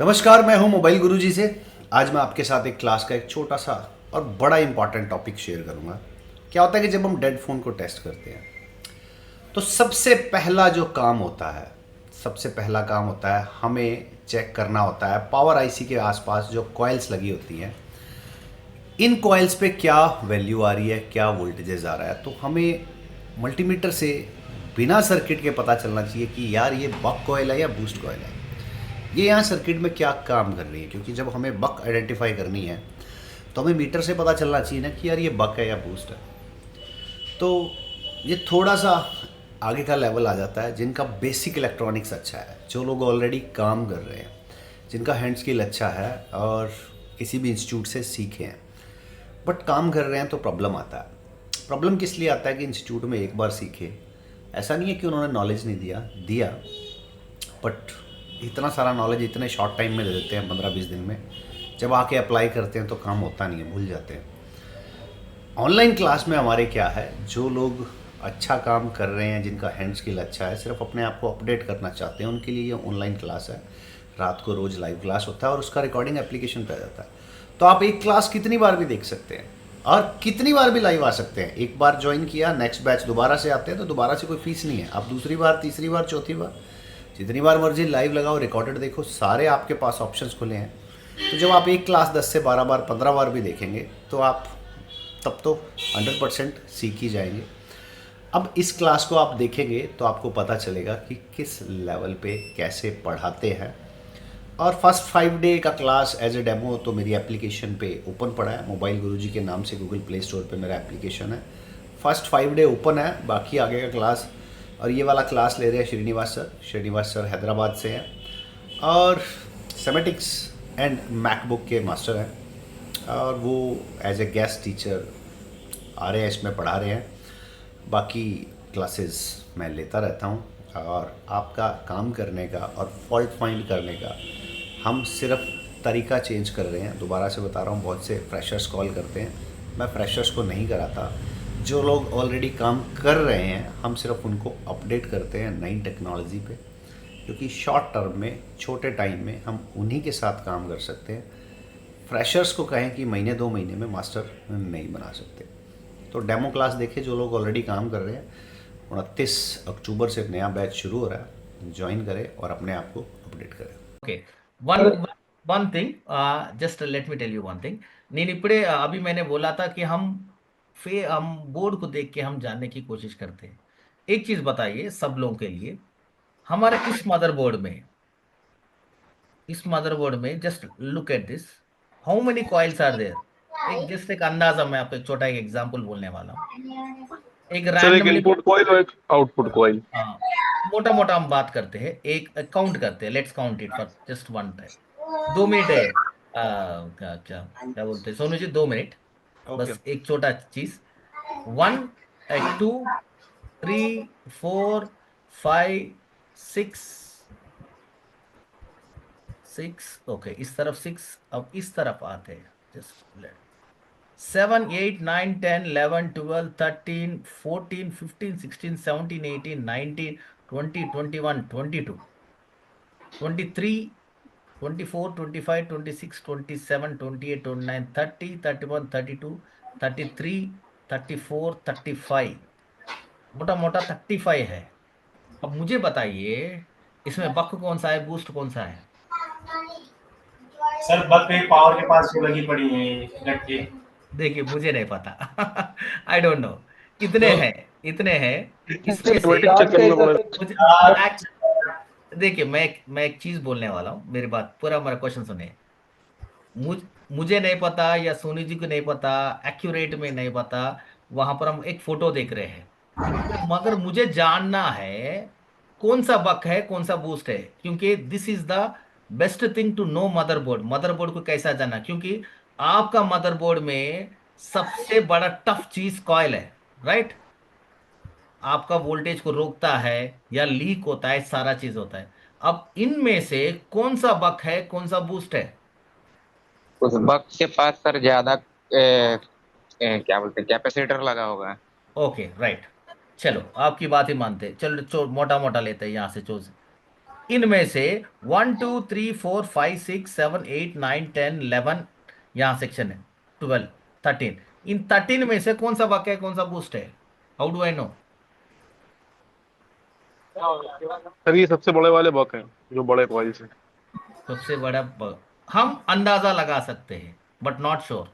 नमस्कार, मैं हूं मोबाइल गुरुजी से। आज मैं आपके साथ एक क्लास का एक छोटा सा और बड़ा इंपॉर्टेंट टॉपिक शेयर करूंगा। क्या होता है कि जब हम डेड फ़ोन को टेस्ट करते हैं तो सबसे पहला जो काम होता है, सबसे पहला काम होता है हमें चेक करना होता है पावर आईसी के आसपास जो कॉइल्स लगी होती हैं, इन कॉइल्स पे क्या वैल्यू आ रही है, क्या वोल्टेजेस आ रहा है। तो हमें मल्टीमीटर से बिना सर्किट के पता चलना चाहिए कि यार ये बक कॉइल है या बूस्ट कॉइल है, ये यहाँ सर्किट में क्या काम कर रही है। क्योंकि जब हमें बक आइडेंटिफाई करनी है तो हमें मीटर से पता चलना चाहिए ना कि यार ये बक है या बूस्ट है। तो ये थोड़ा सा आगे का लेवल आ जाता है जिनका बेसिक इलेक्ट्रॉनिक्स अच्छा है, जो लोग ऑलरेडी काम कर रहे हैं, जिनका हैंड स्किल अच्छा है और किसी भी इंस्टीट्यूट से सीखे हैं, बट काम कर रहे हैं तो प्रॉब्लम आता है। प्रॉब्लम किस लिए आता है कि इंस्टीट्यूट में एक बार सीखे, ऐसा नहीं है कि उन्होंने नॉलेज नहीं दिया दिया, बट इतना सारा नॉलेज इतने शॉर्ट टाइम में दे देते हैं, 15-20 दिन में। जब आके अप्लाई करते हैं तो काम होता नहीं है, भूल जाते हैं। ऑनलाइन क्लास में हमारे क्या है, जो लोग अच्छा काम कर रहे हैं, जिनका हैंड स्किल अच्छा है, सिर्फ अपने आप को अपडेट करना चाहते हैं, उनके लिए ये ऑनलाइन क्लास है। रात को रोज़ लाइव क्लास होता है और उसका रिकॉर्डिंग एप्लीकेशन पे आ जाता है। तो आप एक क्लास कितनी बार भी देख सकते हैं और कितनी बार भी लाइव आ सकते हैं। एक बार ज्वाइन किया, नेक्स्ट बैच दोबारा से आते हैं तो दोबारा से कोई फीस नहीं है। आप दूसरी बार, तीसरी बार, चौथी बार, जितनी बार मर्जी लाइव लगाओ, रिकॉर्डेड देखो, सारे आपके पास ऑप्शंस खुले हैं। तो जब आप एक क्लास 10 से 12 बार, 15 बार भी देखेंगे तो आप तब तो 100% सीख ही जाएंगे। अब इस क्लास को आप देखेंगे तो आपको पता चलेगा कि किस लेवल पे कैसे पढ़ाते हैं। और फर्स्ट 5 डे का क्लास एज ए डेमो तो मेरी एप्लीकेशन पे ओपन पड़ा है, मोबाइल गुरुजी के नाम से गूगल प्ले स्टोर पे मेरा एप्लीकेशन है। फर्स्ट 5 डे ओपन है, बाकी आगे का क्लास। और ये वाला क्लास ले रहे हैं श्रीनिवास सर हैदराबाद से हैं और सेमेटिक्स एंड मैकबुक के मास्टर हैं, और वो एज ए गेस्ट टीचर आ रहे हैं, इसमें पढ़ा रहे हैं। बाकी क्लासेस मैं लेता रहता हूँ और आपका काम करने का और फॉल्ट फाइंड करने का हम सिर्फ तरीका चेंज कर रहे हैं। दोबारा से बता रहा हूँ, बहुत से फ्रेशर्स कॉल करते हैं, मैं फ्रेशर्स को नहीं कराता। जो लोग ऑलरेडी काम कर रहे हैं हम सिर्फ उनको अपडेट करते हैं नई टेक्नोलॉजी पे, क्योंकि शॉर्ट टर्म में, छोटे टाइम में हम उन्हीं के साथ काम कर सकते हैं। फ्रेशर्स को कहें कि महीने 2 महीने में मास्टर नहीं बना सकते। तो डेमो क्लास देखें जो लोग ऑलरेडी काम कर रहे हैं। 29 अक्टूबर से नया बैच शुरू हो रहा है, ज्वाइन करें और अपने आप को अपडेट करें। Okay. One one thing, just let me tell you one thing. నేను ఇప్పుడే अभी मैंने बोला था कि हम बोर्ड को देख के हम जानने की कोशिश करते हैं. एक चीज बताइए सब लोगों के लिए, हमारे इस मदरबोर्ड में just look at this, how many coils are there. एक जस्ट एक अंदाजा, मैं आपको एक छोटा एक एग्जांपल बोलने वाला हूँ. एक सर एक रैंडमली, इनपुट कॉइल और एक आउटपुट कॉइल। हाँ, मोटा मोटा हम बात करते हैं, एक काउंट करते हैं, let's count it for just one time. 2 minute है. क्या क्या क्या बोलते हैं सोनू जी, 2 मिनट. ओके। बस एक छोटा चीज. 1, 2, 3, 4, 5, 6, 6. ओके, इस तरफ 6. अब इस तरफ आते हैं. Just let 7, 8, 9, 10, 11, 12, 13, 14, 15, 16, 17, 18, 19, 20, 21, 22, 23, 24, 25, 26, 27, 28, 29, 30, 31, 32, 33, 34, 35. मोटा मोटा 35 है. अब मुझे बताइए, इसमें बक कौन सा है, बूस्ट कौन सा है? सर बस पे पावर के पास जो लगी पड़ी है लटके। देखिए, मुझे नहीं पता. I don't know. इतने तो हैं, इतने हैं. इसमें सर से वेटिंग चेक करना पड़ेगा। मुझे चार देखिए, मैं एक चीज बोलने वाला हूँ, मेरी बात पूरा मेरा क्वेश्चन सुने. मुझ मुझे नहीं पता या सोनी जी को नहीं पता, एक्यूरेट में नहीं पता. वहां पर हम एक फोटो देख रहे हैं, मगर मुझे जानना है कौन सा बक है, कौन सा बूस्ट है. क्योंकि this is the best thing to know motherboard. Motherboard को कैसा जानना, क्योंकि आपका मदरबोर्ड में सबसे बड़ा टफ चीज कॉइल है, राइट? आपका वोल्टेज को रोकता है या लीक होता है, सारा चीज होता है. अब इनमें से कौन सा बक है, कौन सा बूस्ट है? उस बक के पास सर ज्यादा क्या बोलते हैं, कैपेसिटर लगा होगा। Okay, right. चलो, आपकी बात ही मानते हैं. चलो मोटा मोटा लेते हैं यहाँ से चूज. इनमें से 1 2 3 4 5 6 7 8 9 10 11, यहाँ सेक्शन है 12 13, इन 13 में से कौन सा बक है, कौन सा बूस्ट है? How do I know? Sir ये सबसे बड़े वाले बक हैं जो बड़े कॉइल से। सबसे बड़ा हम अंदाजा लगा सकते हैं बट नॉट श्योर,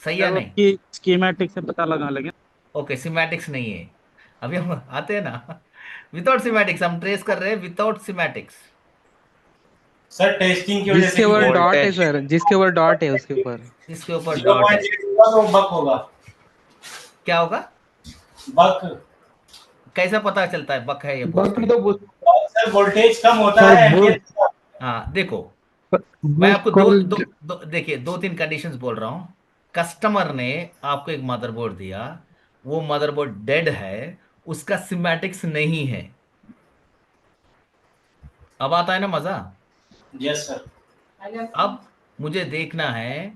सही या सर नहीं? उसकी स्कीमेटिक से पता लगा लेंगे। ओके, सिमेटिक्स नहीं है। अभी हम आते हैं ना, विदाउट सिमेटिक्स हम ट्रेस कर रहे हैं, विदाउट सिमेटिक्स। सर टेस्टिंग की वजह जिसके से ऊपर डॉट है वोल्टेज सर, जिसके ऊपर डॉट है उसके ऊपर। इसके ऊपर जीरो डॉट है, पॉइंट होगा तो बक होगा। क्या होगा? बक कैसा पता चलता है बक है या बूस्ट है? सर वोल्टेज कम होता है एम्पियर। हाँ देखो, मैं आपको देखिए 2 3 कंडीशंस बोल रहा हूँ। कस्टमर ने आपको एक मदरबोर्ड दिया, वो मदरबोर्ड डेड है, उसका सिमेटिक्स नहीं है। अब आता है ना मजा? Yes sir. अब मुझे देखना है,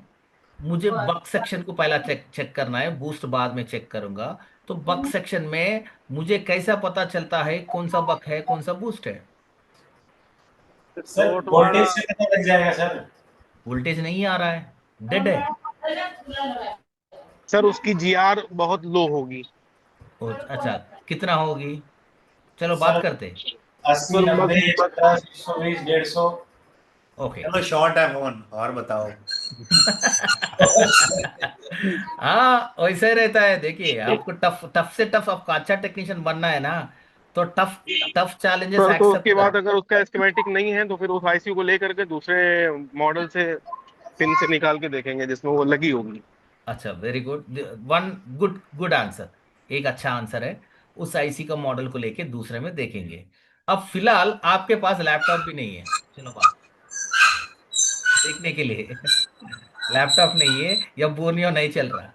मुझे बक सेक्शन को पहला चेक चेक करना है, बूस्ट बाद में चेक करूंगा। तो बक सेक्शन में मुझे कैसा पता चलता है कौन सा बक है कौन सा बूस्ट है? सर डॉट वाला वोल्टेज से पता लग जाएगा सर। वोल्टेज नहीं आ रहा है, डेड है। सर उसकी जीआर बहुत लो होगी। अच्छा, कितना होगी? चलो बात सर करते हैं। 80 90 50 120 150। ओके। चलो शॉर्ट है फोन, और बताओ। हाँ वैसे ही रहता है। देखिए आपको टफ टफ से टफ, आपको अच्छा टेक्नीशियन बनना है ना, तो टफ टफ चैलेंजेस सर तो एक्सेप्ट उसके बाद करो। अगर उसका एस्केमेटिक नहीं है तो फिर उस आईसीयू को लेकर के दूसरे मॉडल से पिन से निकाल के देखेंगे जिसमें वो लगी होगी। अच्छा, very good, one good good answer, एक अच्छा आंसर है। उस आईसी का मॉडल को लेके दूसरे में देखेंगे। अब फिलहाल आपके पास लैपटॉप भी नहीं है, सुनो बात, देखने के लिए। लैपटॉप नहीं है या बोर्नियो नहीं चल रहा।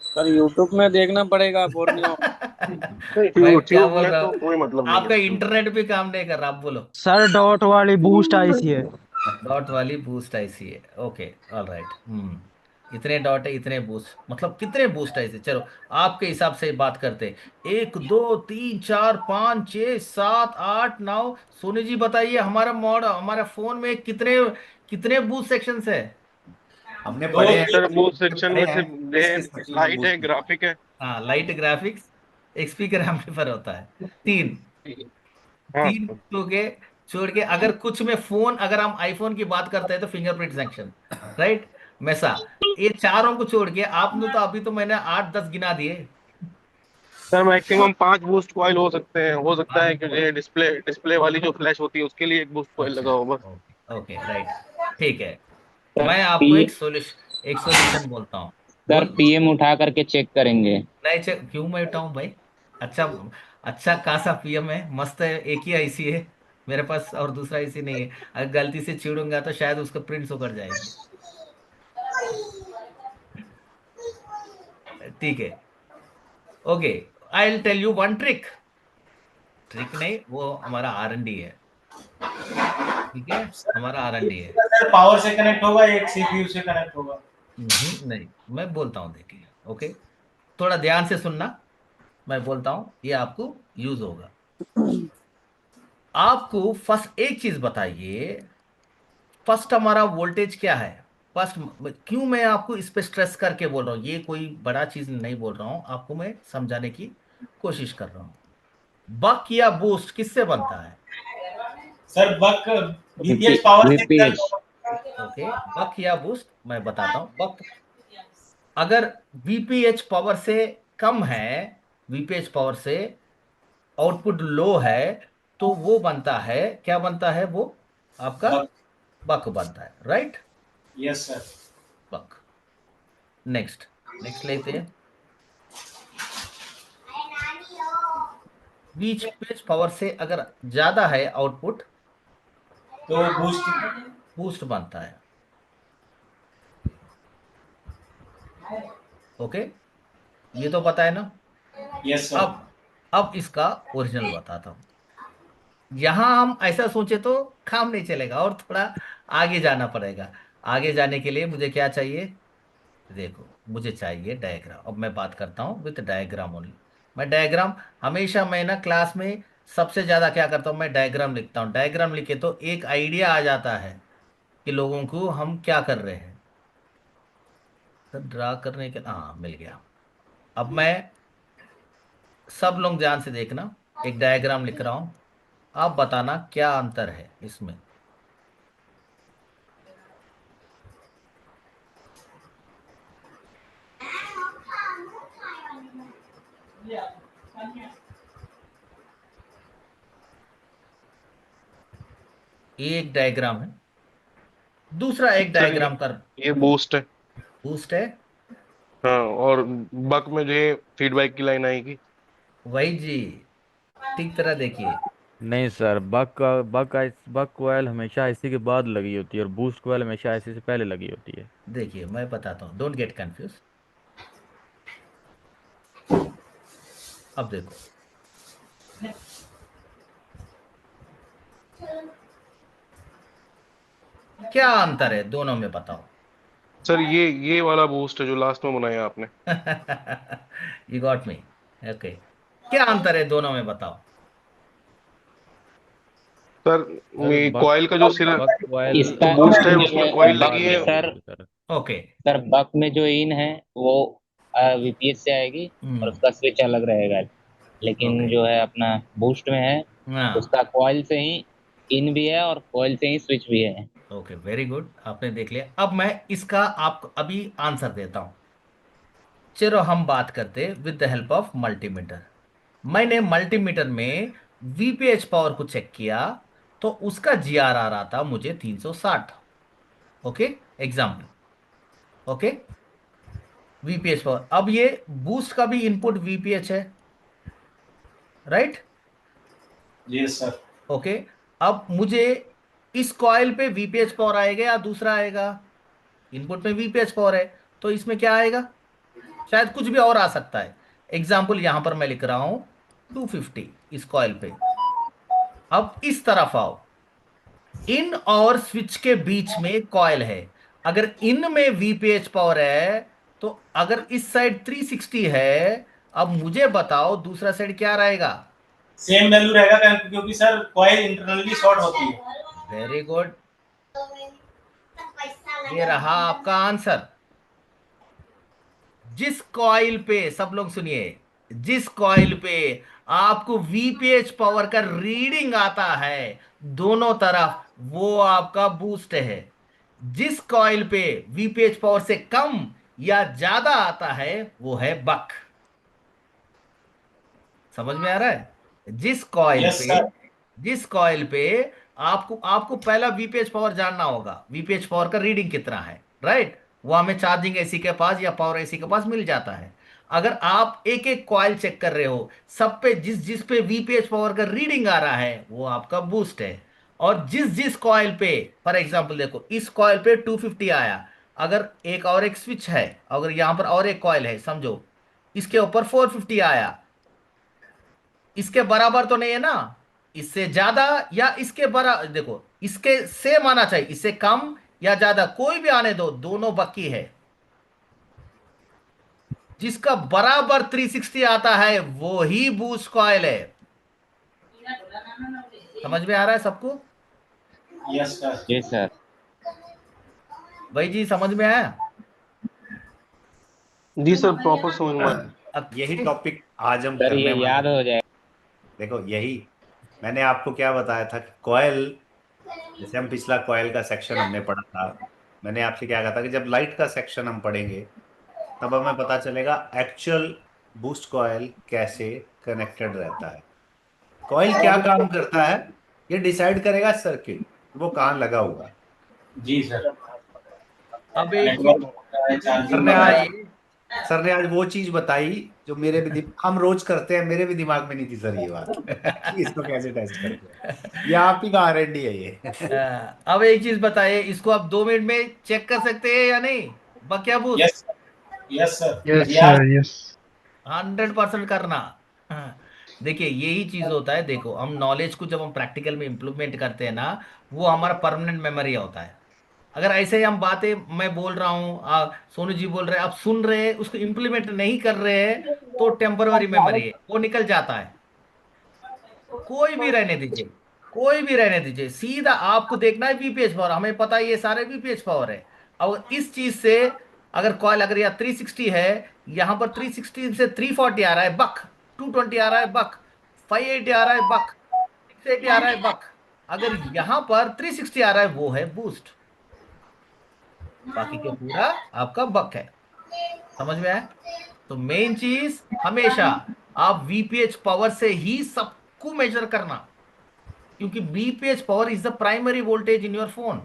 सर यूट्यूब में देखना पड़ेगा बोर्नियो। मैं क्या यूट्यूब बोल में रहा तो हूँ, कोई मतलब नहीं आपका है। इंटरनेट भी काम नहीं कर रहा, आप बोलो। सर डॉट वाली बूस्ट आई सी है। डॉट वाली बूस्ट आईसी है, ओके ऑल राइट। इतने डॉट है इतने बूस्ट, मतलब कितने बूस्ट आईसी? चलो आपके हिसाब से बात करते हैं। 1 2 3 4 5 6 7 8 9, सोनी जी बताइए हमारा मॉडल, हमारा फोन में कितने कितने बूस्ट सेक्शंस है? हमने दो पढ़े हैं, सर वो सेक्शन पढ़े में हैं सिर्फ किस किस सेक्शन में लाइट है, बूस्ट। ग्राफिक है। हाँ, लाइट, ग्राफिक्स, एक स्पीकर एम्पलीफायर होता है, तीन। हाँ तीन तो के छोड़ के अगर कुछ में फोन, अगर हम आईफोन की बात करते हैं तो फिंगरप्रिंट सेक्शन, राइट, मैसा, ये चारों को छोड़ के आपने तो अभी तो मैंने 8 10 गिना दिए। सर मैक्सिमम 5 बूस्ट कॉइल हो सकते हैं, हो सकता है हाँ, क्योंकि डिस्प्ले डिस्प्ले वाली जो फ्लैश होती है उसके लिए एक बूस्ट कॉइल लगा अच्छा, हो बस। ओके ओके राइट, ठीक है। सर मैं आपको पी एक सॉल्यूशन बोलता हूँ। सर बोल। पीएम उठा करके चेक करेंगे। नहीं क्यों मैं उठाऊं भाई? अच्छा, अच्छा खासा पीएम है, मस्त है, एक ही आईसी है मेरे पास और दूसरा आईसी नहीं है। अगर गलती से छेड़ूंगा तो शायद उसका प्रिंट्स उखड़ जाएंगे। ठीक है, okay, I will tell you one trick. Trick नहीं, वो हमारा R&D है, ठीक है, हमारा R&D है। सर पावर से कनेक्ट होगा, एक सीपीयू से कनेक्ट होगा। नहीं, मैं बोलता हूँ देखिए, ओके, थोड़ा ध्यान से सुनना, मैं बोलता हूँ, ये आपको यूज होगा। आपको फर्स्ट एक चीज बताइए, फर्स्ट हमारा वोल्टेज क्या है? फर्स्ट, क्यों मैं आपको इस पे स्ट्रेस करके बोल रहा हूँ, ये कोई बड़ा चीज नहीं बोल रहा हूँ, आपको मैं समझाने की कोशिश कर रहा हूँ। बक या बूस्ट किससे बनता है? सर बक वीपीएच पावर से कनेक्ट वीपीएच होगा। ओके, बक या बूस्ट मैं बताता हूँ। बक अगर वीपीएच पावर से कम है, वीपीएच पावर से आउटपुट लो है, तो वो बनता है, क्या बनता है वो? आपका बक। बक बनता है, राइट, यस सर। बक। नेक्स्ट, नेक्स्ट लेते हैं। बीच पेज पावर से अगर ज्यादा है आउटपुट, तो बूस्ट। बूस्ट बनता है, ओके, ये तो पता है ना? Yes sir. अब इसका ओरिजिनल बताता हूँ। यहां हम ऐसा सोचे तो काम नहीं चलेगा, और थोड़ा आगे जाना पड़ेगा। आगे जाने के लिए मुझे क्या चाहिए? देखो, मुझे चाहिए डायग्राम। अब मैं बात करता हूँ विद डायग्राम ओनली। मैं डायग्राम हमेशा, मैं ना क्लास में सबसे ज्यादा क्या करता हूँ, मैं डायग्राम लिखता हूँ। डायग्राम लिखे तो एक आइडिया आ जाता है कि लोगों को हम क्या कर रहे हैं। तो ड्रा करने के, हाँ मिल गया। अब मैं, सब लोग ध्यान से देखना, एक डायग्राम लिख रहा हूं, आप बताना क्या अंतर है इसमें। ये एक डायग्राम है, दूसरा एक सर डायग्राम कर। ये बूस्ट है। बूस्ट है, हाँ, और बक में जो ये फीडबैक की लाइन आएगी। वही जी, ठीक तरह देखिए। नहीं सर, बक कोयल हमेशा आईसी के बाद लगी होती है और बूस्ट कोयल हमेशा आईसी से पहले लगी होती है। देखिए मैं बताता हूँ, डोंट गेट कंफ्यूज। अब देखो, क्या अंतर है दोनों में, बताओ। सर ये वाला बूस्ट है जो लास्ट में बनाया आपने। You got me. ओके, क्या अंतर है दोनों में, बताओ। सर सर ये बक कॉइल का जो सिरा बक कोयल इसका बूस्ट है जो उसमें है कॉइल बक लगी में है। Sir, sir. ओके। सर बक में जो इन है वो वीपीएस से आएगी और उसका स्विच अलग रहेगा। लेकिन ओके। जो है अपना बूस्ट में है, हाँ, उसका कॉइल से ही इन भी है और कॉइल से ही स्विच भी है। ओके, वेरी गुड, आपने देख लिया। अब मैं इसका आपको अभी आंसर देता हूं। चलो हम बात करते with the help of multimeter. मैंने मल्टीमीटर में वीपीएच पावर को चेक किया, तो उसका जीआर आ रहा था मुझे 360। Okay, example. Okay, VPH power. अब ये बूस्ट का भी इनपुट वीपीएच है, राइट? Yes sir. ओके, अब मुझे इस कॉइल पे वीपीएच पावर आएगा या दूसरा आएगा? इनपुट में वीपीएच पावर है, तो इसमें क्या आएगा? शायद कुछ भी और आ सकता है। एग्जाम्पल यहां पर मैं लिख रहा हूं 250 इस कॉइल पे। अब इस तरफ आओ, इन और स्विच के बीच में कॉइल है। अगर इन में वीपीएच पावर है, तो अगर इस साइड 360 है, अब मुझे बताओ दूसरा साइड क्या रहेगा? सेम वैल्यू रहेगा क्योंकि सर कॉइल इंटरनली शॉर्ट होती है। वेरी गुड, ये रहा आपका आंसर। जिस कॉइल पे, सब लोग सुनिए, जिस कॉइल पे आपको वीपीएच पावर का रीडिंग आता है दोनों तरफ, वो आपका बूस्ट है। जिस कॉइल पे वीपीएच पावर से कम या ज्यादा आता है, वो है बक। समझ में आ रहा है? जिस कॉइल यस पे, सर। जिस कॉइल पे आपको आपको पहला वीपीएच पावर जानना होगा, वीपीएच पावर का रीडिंग कितना है, राइट? वो हमें चार्जिंग एसी के पास या पावर एसी के पास मिल जाता है। अगर आप एक एक कॉइल चेक कर रहे हो, सब पे जिस जिस पे वीपीएच पावर का रीडिंग आ रहा है, वो आपका बूस्ट है। और जिस जिस कॉइल पे, फॉर एग्जांपल देखो, इस कॉइल पे 250 आया, अगर एक और एक स्विच है, अगर यहां पर और एक कॉइल है समझो, इसके ऊपर 450 आया, इसके बराबर तो नहीं है ना, इससे ज्यादा या इसके बराबर, देखो इसके सेम आना चाहिए, इससे कम या ज्यादा कोई भी आने दो, दोनों बक्की है। जिसका बराबर 360 आता है वो ही बूस्ट कॉइल है। समझ में आ रहा है सबको? Yes sir. जी सर। भाई जी, समझ में आया? जी सर, प्रॉपर समझ में आया। अब यही टॉपिक आज हम सर ये करने वाले याद हैं। हो जाए। देखो, यही मैंने आपको क्या बताया था कि कॉयल, जैसे हम पिछला कॉयल का सेक्शन हमने पढ़ा था, मैंने आपसे क्या कहा था कि जब लाइट का सेक्शन हम पढ़ेंगे तब हमें पता चलेगा एक्चुअल बूस्ट कॉयल कैसे कनेक्टेड रहता है। कॉयल क्या काम करता है, ये डिसाइड करेगा सर्किट, वो कहाँ लगा हुआ। जी सर। अब एक नेटवर्क चीज होता है, सर चार्जिंग ने होता आज है। सर ने आज वो चीज बताई जो मेरे भी हम रोज करते हैं, मेरे भी दिमाग में नहीं थी सर ये बात कि इसको कैसे टेस्ट करते हैं। ये आप ही का R&D है ये। अब एक चीज बताइए, इसको आप 2 मिनट में चेक कर सकते हैं या नहीं? बक या boost? Yes yes sir. Yes यार सर, यस। 100% करना। हाँ, देखिए यही चीज होता है। देखो, हम नॉलेज को जब हम प्रैक्टिकल में इम्प्लीमेंट करते हैं ना, वो हमारा परमानेंट मेमोरी होता है। अगर ऐसे ही हम बातें, मैं बोल रहा हूँ, सोनू जी बोल रहे हैं, आप सुन रहे हैं, उसको इम्प्लीमेंट नहीं कर रहे हैं, तो टेम्परवरी मेमोरी है, वो निकल जाता है। कोई भी रहने दीजिए, कोई भी रहने दीजिए, सीधा आपको देखना है वीपीएच पावर, हमें पता है ये सारे वीपीएच पावर है। अब इस चीज से अगर कॉइल अगर यहाँ 360 है, यहाँ पर 360 से 340 आ रहा है बक, 220 आ रहा है बक, 580 आ रहा है बक, 680 आ रहा है बक, अगर यहाँ पर 360 आ रहा है वो है बूस्ट, बाकी के पूरा आपका बक है। समझ में आया? तो मेन चीज हमेशा आप वीपीएच पावर से ही सबको मेजर करना, क्योंकि VPH power is the primary voltage in your phone.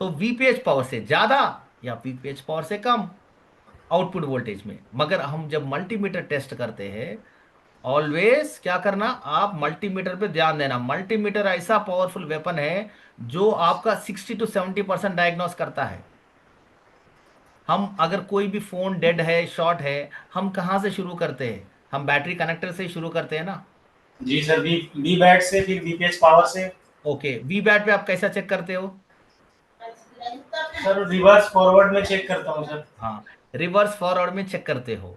तो वीपीएच पावर से ज्यादा या वीपीएच पावर से कम आउटपुट वोल्टेज में। मगर हम जब मल्टीमीटर टेस्ट करते हैं, ऑलवेज क्या करना, आप मल्टीमीटर पे ध्यान देना। मल्टीमीटर ऐसा पावरफुल वेपन है जो आपका 60 to 70% डायग्नोस करता है। हम अगर कोई भी फोन डेड है, शॉर्ट है, हम कहाँ से शुरू करते हैं? हम बैटरी कनेक्टर से शुरू करते हैं ना। जी सर, वी बैट से, फिर वीपीएच पावर से। ओके, वी बैट पे आप कैसा चेक करते हो? सर रिवर्स फॉरवर्ड में चेक करता हूँ सर। हाँ, रिवर्स फॉरवर्ड में चेक करते हो।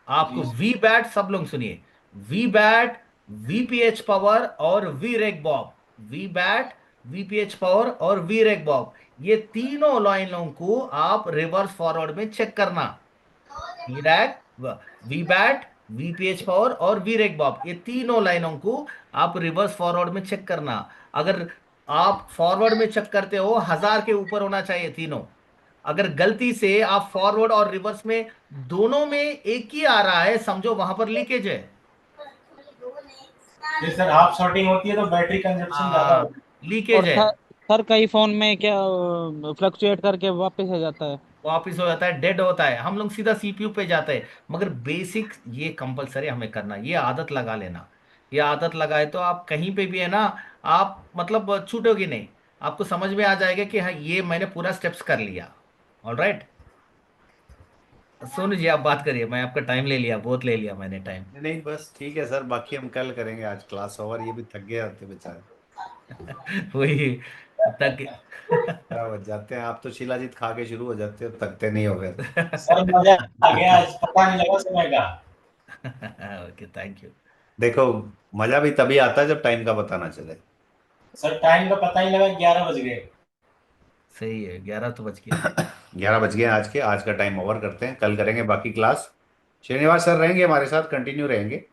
आपको वी बैट, सब लोग सुनिए, वी बैट, वीपीएच पावर और V reg bob, V bat, VPH power और वी रेक बॉब, ये तीनों लाइनों को आप रिवर्स फॉरवर्ड में चेक करना। V rack, V bat, VPH power और वी रेक बॉब, ये तीनों लाइनों को आप रिवर्स फॉरवर्ड में चेक करना। अगर आप फॉरवर्ड में चेक करते हो, 1000 के ऊपर होना चाहिए तीनों। अगर गलती से आप फॉरवर्ड और रिवर्स में दोनों में एक ही आ रहा है, समझो वहां पर लीकेज है। फिर सर हाफ शॉर्टिंग होती है तो बैटरी कंजप्शन ज्यादा होता है। लीकेज और है, सर कई फोन में क्या फ्लक्चुएट करके वापस आ जाता है। वापिस हो जाता है, डेड होता है, हम लोग सीधा सीपीयू पे जाते हैं। मगर बेसिक ये कंपलसरी हमें करना, ये आदत लगा लेना। ये आदत लगाए तो आप कहीं पे भी है ना, आप मतलब छूटोगे नहीं। आपको समझ में आ जाएगा कि हाँ ये मैंने पूरा स्टेप्स कर लिया। ऑल राइट, सोनू जी आप बात करिए, मैं आपका टाइम ले लिया, बहुत ले लिया मैंने टाइम। नहीं बस ठीक है सर, बाकी हम कल करेंगे, आज क्लास ओवर, ये भी थक गए होते बेचारे। वही तक 11 बज जाते हैं, आप तो शिलाजीत खा के शुरू हो जाते हो, थकते नहीं हो गए। सर मजा आ गया, आज पता नहीं लगा समय का। Okay, thank you. देखो, मजा भी तभी आता है जब टाइम का पता ना चले। सर टाइम का पता ही लगा, 11 बज गए। सही है, 11 तो बज गया। 11 बज गए आज के, आज का टाइम ओवर करते हैं, कल करेंगे बाकी क्लास। श्रीनिवास सर रहेंगे हमारे साथ, कंटिन्यू रहेंगे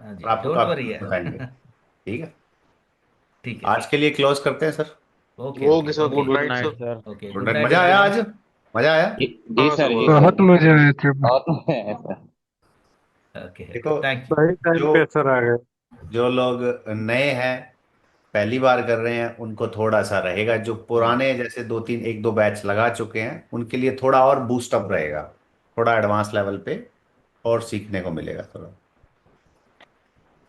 हाँ जी, और आपको डोंट वरी काफी है। बताएंगे। ठीक है, ठीक है, आज के लिए क्लोज करते हैं sir. Okay okay sir, okay good good night night sir. Sir. Okay, good good night. Night मजा आया एवरीवन। आज? मजा आया? जी हाँ सर, सर, जी बहुत सर, मजे आए थे। बहुत मजा आया सर। ओके, देखो, थैंक यू। सही टाइम जो पे सर आ गए। जो लोग नए हैं, पहली बार कर रहे हैं, उनको थोड़ा सा रहेगा। जो पुराने जैसे दो तीन एक दो बैच लगा चुके हैं, उनके लिए थोड़ा और बूस्ट अप रहेगा, थोड़ा एडवांस लेवल पे और सीखने को मिलेगा थोड़ा।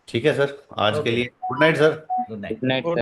ठीक है सर, आज के ओके, लिए good night sir. Good night. Good night sir.